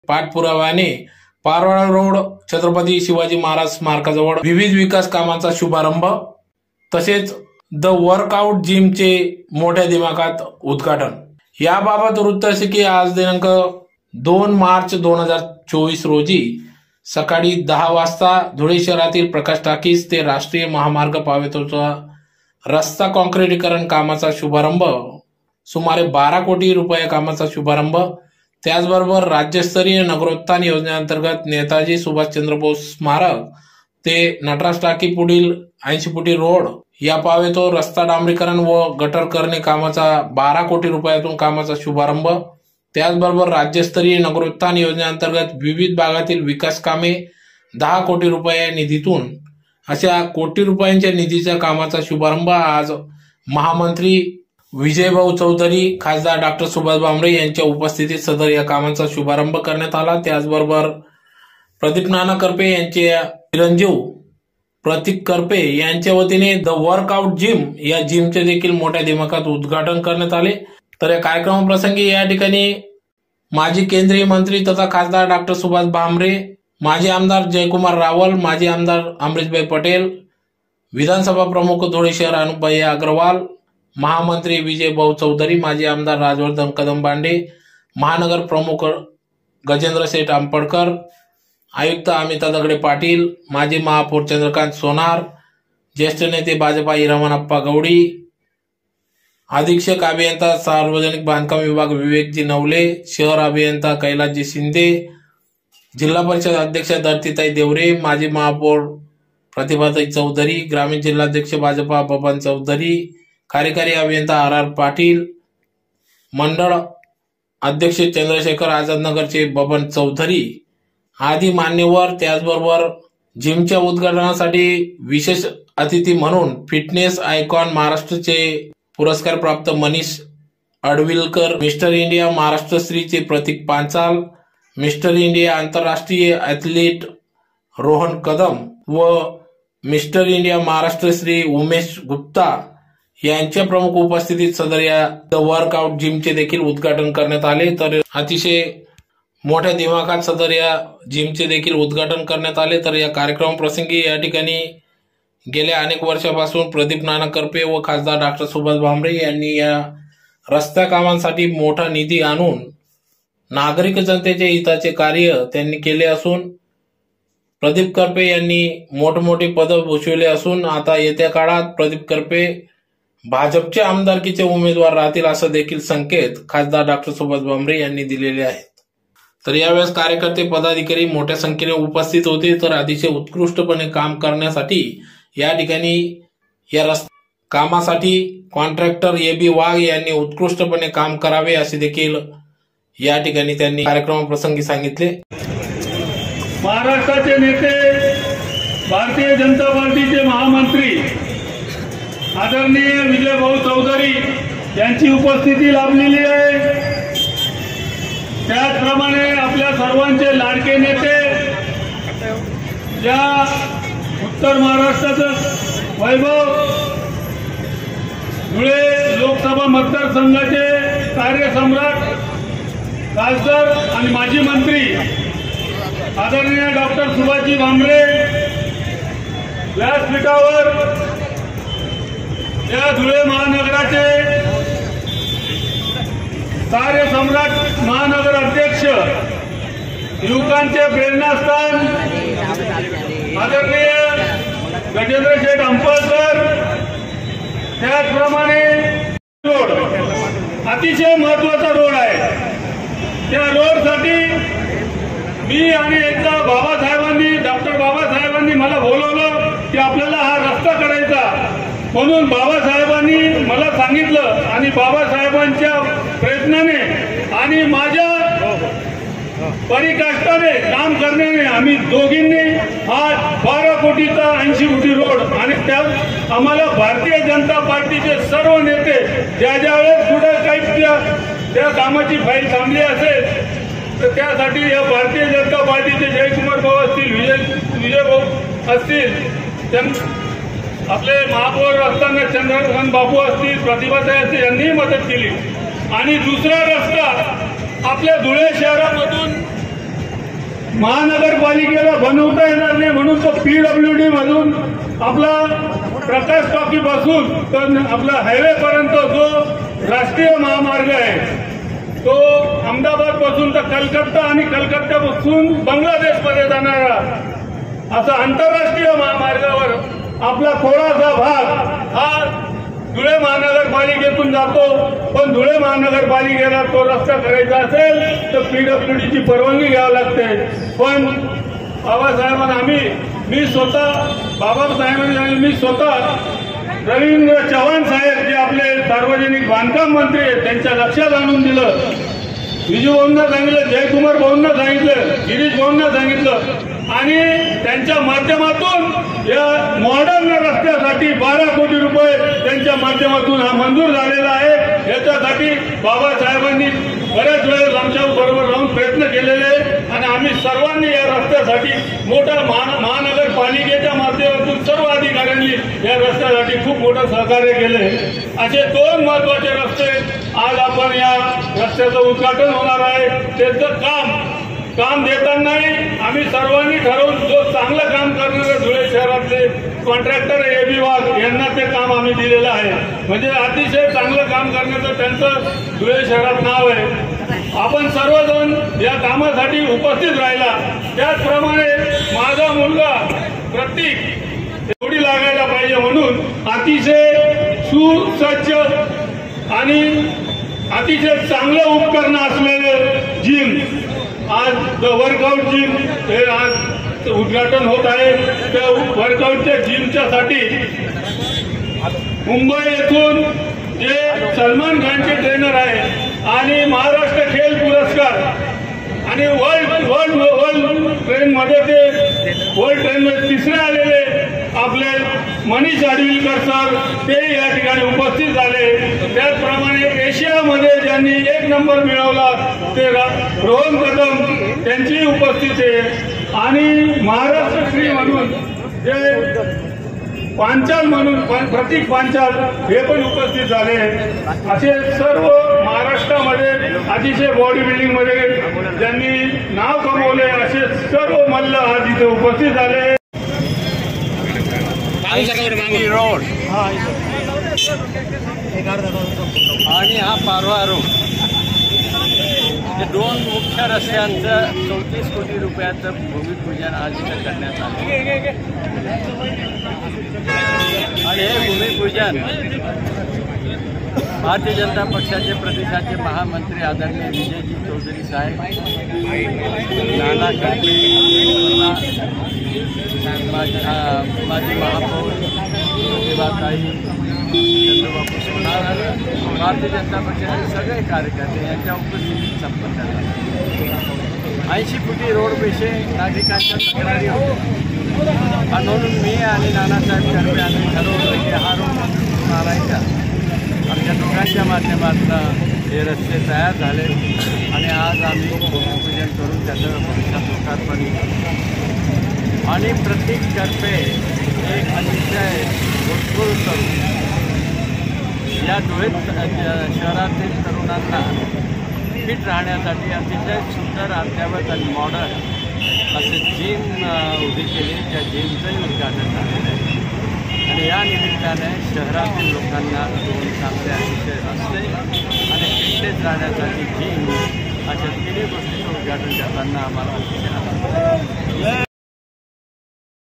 पाठपुराव्याने Parola road Chhatrapati Shivaji Maharaj स्मारकाजवळ विविध विकास कामांचा शुभारंभ तसेच द वर्कआउट जिमचे मोठ्या दिमाखात उद्घाटन। याबाबत वृत्त असे की आज दिनांक 2 मार्च 2024 रोजी सकाळी 10 वाजता धुळे शहरातील प्रकाश टाकीज ते राष्ट्रीय महामार्ग पावेतोचा रस्ता काँक्रिटीकरण कामाचा शुभारंभ, सुमारे 12 कोटी रुपये कामाचा शुभारंभ, त्याचबरोबर राज्यस्तरीय नगरोत्थान योजनेअंतर्गत नेताजी सुभाषचंद्र बोस स्मारक ते नटराज टाकी पुढील 80 फुटी रोड या पावेतो रस्ता डांबरीकरण व गटर करणे कामाचा 12 कोटी रुपयातून कामाचा शुभारंभ, त्याचबरोबर राज्यस्तरीय नगरोत्थान योजनेअंतर्गत विविध भागातील विकास कामे 10 कोटी रुपये निधीतून अशा कोटी रुपयांच्या निधीच्या कामाचा शुभारंभ आज महामंत्री विजयभाऊ चौधरी, खासदार डॉक्टर सुभाष भामरे यांच्या उपस्थितीत सदर या कामाचा शुभारंभ करण्यात आला। त्याचबरोबर प्रदीप नाना करपे यांचे चिरंजीव प्रतीक करपे यांच्या वतीने द वर्कआउट जिम या जिमचे देखील मोठ्या दिमाखात उद्घाटन करण्यात आले। तर या कार्यक्रमाप्रसंगी या ठिकाणी माजी केंद्रीय मंत्री तथा खासदार डॉक्टर सुभाष भामरे, माजी आमदार जयकुमार रावल, माजी आमदार अमरीशभाई पटेल, विधानसभा प्रमुख धुळे शहर अनुपभाई अग्रवाल, महामंत्री विजयभाऊ चौधरी, माजी आमदार राजवर्धन कदमबांडे, महानगर प्रमुख गजेंद्र शेठ आंबडकर, आयुक्त अमिता दगडे पाटील, माजी महापौर चंद्रकांत सोनार, ज्येष्ठ नेते भाजपा हिरामनप्पा गवडी, अधीक्षक अभियंता सार्वजनिक बांधकाम विभाग विवेकजी नवले, शहर अभियंता कैलासजी शिंदे, जिल्हा परिषद अध्यक्ष धरतीताई देवरे, माजी महापौर प्रतिभाताई चौधरी, ग्रामीण जिल्हाध्यक्ष भाजपा बबन चौधरी, कार्यकारी अभियंता आर पाटील, मंडळ अध्यक्ष चंद्रशेखर आझादनगरचे बबन चौधरी आदी मान्यवर, त्याचबरोबर जिमच्या उद्घाटनासाठी विशेष अतिथी म्हणून फिटनेस आयकॉन महाराष्ट्राचे पुरस्कार प्राप्त मनीष अडविलकर, मिस्टर इंडिया महाराष्ट्र श्रीचे प्रतीक पांचाल, मिस्टर इंडिया आंतरराष्ट्रीय ॲथलीट रोहन कदम व मिस्टर इंडिया महाराष्ट्र श्री उमेश गुप्ता यांच्या प्रमुख उपस्थितीत सदर या द वर्कआउट जिमचे देखील उद्घाटन करण्यात आले। तर अतिशय मोठ्या दिमाखात सदर या जिमचे देखील उद्घाटन करण्यात आले। तर या कार्यक्रमाप्रसंगी या ठिकाणी गेल्या अनेक वर्षापासून प्रदीप नाना करपे व खासदार डॉक्टर सुभाष भामरे यांनी या रस्ता कामांसाठी मोठा निधी आणून नागरिक जनतेच्या हिताचे कार्य त्यांनी केले असून प्रदीप करपे यांनी मोठमोठी पद भूषविले असून आता येत्या काळात प्रदीप करपे भाजपचे आमदारकीचे उमेदवार राहतील असं देखील संकेत खासदार डॉक्टर सुभाष भामरे यांनी दिलेले आहेत। तर यावेळेस कार्यकर्ते पदाधिकारी मोठ्या संख्येने उपस्थित होते। तर अतिशय उत्कृष्टपणे काम करण्यासाठी या ठिकाणी या कामासाठी कॉन्ट्रॅक्टर AB वाघ यांनी उत्कृष्टपणे काम करावे असे देखील या ठिकाणी त्यांनी कार्यक्रमाप्रसंगी सांगितले। महाराष्ट्राचे नेते, भारतीय जनता पार्टीचे महामंत्री आदरणीय विजयभाऊ चौधरी यांची उपस्थिती लाभलेली आहे। त्याचप्रमाणे आपल्या सर्वांचे लाडके नेते, या उत्तर महाराष्ट्राचं वैभव, धुळे लोकसभा मतदारसंघाचे कार्यसम्राट, खासदार आणि माजी मंत्री आदरणीय डॉक्टर सुभाषजी भामरे व्यासपीठावर या धुळे महानगराचे कार्यसम्राट, महानगर अध्यक्ष, युवकांचे प्रेरणास्थान आदरणीय गजेंद्र शेठ आंबडकर, त्याचप्रमाणे रोड अतिशय महत्वाचा रोड आहे। त्या रोडसाठी मी आणि एकदा बाबासाहेबांनी, डॉक्टर बाबासाहेबांनी मला बोलवलं की आपल्याला हा रस्ता करायचा, म्हणून बाबासाहेबांनी मला सांगितलं आणि बाबासाहेबांच्या प्रयत्नाने आणि माझ्या परिकष्टाने काम करण्याने आम्ही दोघींनी हा 12 कोटीचा 80 फुटी रोड आणि त्यात आम्हाला भारतीय जनता पार्टीचे सर्व नेते ज्या वेळेस पुढे काही त्या कामाची फाईल थांबली असेल तर त्यासाठी या भारतीय जनता पार्टीचे जयकुमार भाऊ असतील, विजय भाऊ असतील, आपले महापौर असताना चंद्रकांत बाबू असतील, प्रतिभाताई असतील, यांनीही मदत केली। आणि दुसरा रस्ता आपल्या धुळे शहरामधून महानगरपालिकेला बनवता येणार नाही म्हणून तो PWD मधून आपला प्रकाश टॉकी पासून तर आपला हायवे पर्यंत जो राष्ट्रीय महामार्ग आहे तो अहमदाबाद पासून तर कलकत्ता आणि कलकत्त्यापासून बांगलादेशमध्ये जाणारा असा आंतरराष्ट्रीय महामार्गावर आपला थोडासा भाग हा धुळे महानगरपालिकेतून जातो. पण धुळे महानगरपालिकेला तो रस्ता करायचा असेल तर PWDची परवानगी घ्यावी लागते. पण बाबासाहेबांना मी स्वतः रवींद्र चव्हाण साहेब जे आपले सार्वजनिक बांधकाम मंत्री आहेत त्यांच्या लक्षात आणून दिलं. विजू भाऊंना सांगितलं, जयकुमार भाऊंना सांगितलं, गिरीश भाऊंना सांगितलं आणि त्यांच्या माध्यमातून या मॉडर्न रस्त्यासाठी 12 कोटी रुपये त्यांच्या माध्यमातून हा मंजूर झालेला आहे. याच्यासाठी बाबासाहेबांनी बऱ्याच वेळेस आमच्या बरोबर राहून प्रयत्न केलेले आणि आम्ही सर्वांनी या रस्त्यासाठी मोठा महानगरपालिकेच्या माध्यमातून सर्व अधिकाऱ्यांनी या रस्त्यासाठी खूप मोठं सहकार्य केले. असे 2 महत्वाचे रस्ते आज आपण या रस्त्याचं उद्घाटन होणार आहे. त्याचं काम देतानाही आम्ही सर्वांनी ठरवून जो चांगलं काम करणारे धुळे शहरातले कॉन्ट्रॅक्टर AB वाघ यांना ते काम आम्ही दिलेलं आहे. म्हणजे अतिशय चांगलं काम करण्याचं त्यांचं धुळे शहरात नाव आहे. आपण सर्वजण या कामासाठी उपस्थित राहिला. त्याचप्रमाणे माझा मुलगा प्रतीक जोडी लागायला पाहिजे म्हणून अतिशय सुसज्ज आणि अतिशय चांगलं उपकरण असलेलं जिम आज वर्कआउट जिम हे आज उद्घाटन होत आहे. त्या वर्कआउटच्या जिमच्या साठी मुंबई येथून जे सलमान खानचे ट्रेनर आहे आणि महाराष्ट्र खेल पुरस्कार आणि वर्ल्ड ट्रेनमध्ये वर्ल्ड ट्रेनमध्ये तिसरे आलेले आपले मनीष आडविलकर सर ते या ठिकाणी उपस्थित झाले. त्याचप्रमाणे एशियामध्ये ज्यांनी 1 नंबर मिळवला ते रोहन कदम त्यांची उपस्थिती आहे आणि महाराष्ट्र श्री म्हणून जे पांचाल म्हणून प्रतीक पांचाल हे पण उपस्थित झाले. असे सर्व महाराष्ट्रामध्ये अतिशय बॉडी बिल्डिंग मध्ये ज्यांनी नाव कमवले असे सर्व मल्ल आज इथे उपस्थित झाले. रोड आणि हा पारवा रोड हे 2 मुख्य रस्त्यांचं 34 कोटी रुपयाचं भूमिपूजन आज इथं करण्यात आलं आणि हे भूमिपूजन भारतीय जनता पक्षाचे प्रदेशाचे महामंत्री आदरणीय विजयजी चौधरी साहेब, नाना खडसे, माजी महापौर प्रतिभाताई, चंद्रबाबू सोनार, भारतीय जनता पक्षाचे सगळे कार्यकर्ते यांच्या उपस्थितीत संपन्न झाला. 80 फुटी रोडविषयी नागरिकांच्या तक्रारी होत्या म्हणून मी आणि नानासाहेब कर्वे आम्ही ठरवलं की हा रोड मंजूर मारायचा. आमच्या दोघांच्या माध्यमातून हे रस्ते तयार झाले आणि आज आम्ही भूमिपूजन करून त्याचं भविष्यात लोकार्पण आणि प्रतीक कर्वे एक अतिशय भूतपूर्व तरुण या धुळे शहरातील तरुणांना फिट राहण्यासाठी अतिशय सुंदर अद्यावत आणि मॉडर्न असे जिम उभी केली. त्या जिमचंही उद्घाटन झालेलं आहे आणि या निमित्ताने शहरातील लोकांना 2 चांगले अतिशय रस्ते आणि फिटनेस राहण्यासाठी जिम अशा 3 गोष्टीचं उद्घाटन करताना आम्हाला अतिशय आनंद